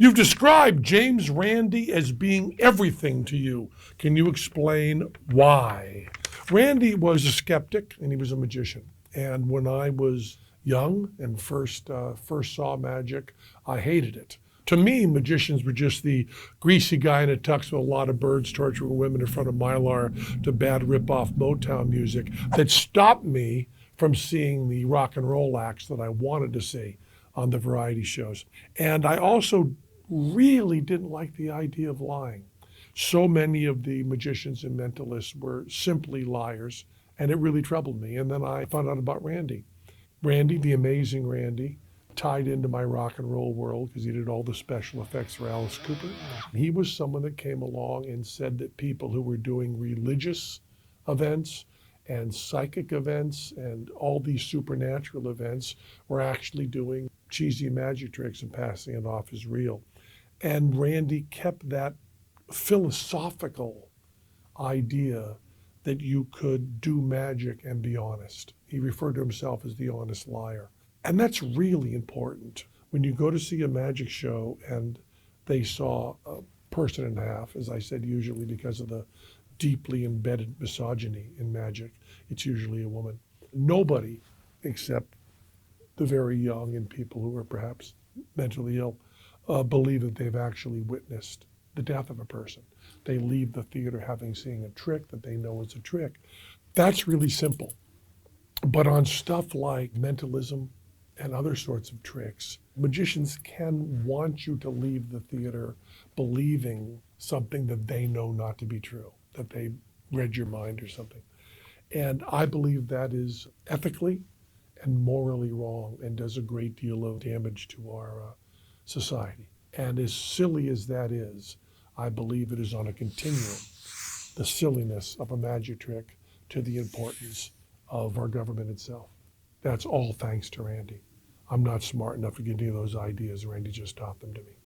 You've described James Randi as being everything to you. Can you explain why? Randi was a skeptic and he was a magician. And when I was young and first saw magic, I hated it. To me, magicians were just the greasy guy in a tux with a lot of birds torturing women in front of Mylar to bad rip-off Motown music that stopped me from seeing the rock and roll acts that I wanted to see on the variety shows. And I also really didn't like the idea of lying. So many of the magicians and mentalists were simply liars, and it really troubled me. And then I found out about Randi. Randi, the amazing Randi, tied into my rock and roll world because he did all the special effects for Alice Cooper. He was someone that came along and said that people who were doing religious events and psychic events and all these supernatural events were actually doing cheesy magic tricks and passing it off as real. And Randi kept that philosophical idea that you could do magic and be honest. He referred to himself as the honest liar. And that's really important. When you go to see a magic show and they saw a person in half, as I said, usually because of the deeply embedded misogyny in magic, it's usually a woman. Nobody, except the very young and people who are perhaps mentally ill, believe that they've actually witnessed the death of a person. They leave the theater having seen a trick that they know is a trick. That's really simple. But on stuff like mentalism and other sorts of tricks, magicians can want you to leave the theater believing something that they know not to be true, that they read your mind or something. And I believe that is ethically and morally wrong and does a great deal of damage to our society. And as silly as that is, I believe it is on a continuum, the silliness of a magic trick to the importance of our government itself. That's all thanks to Randi. I'm not smart enough to get any of those ideas. Randi just taught them to me.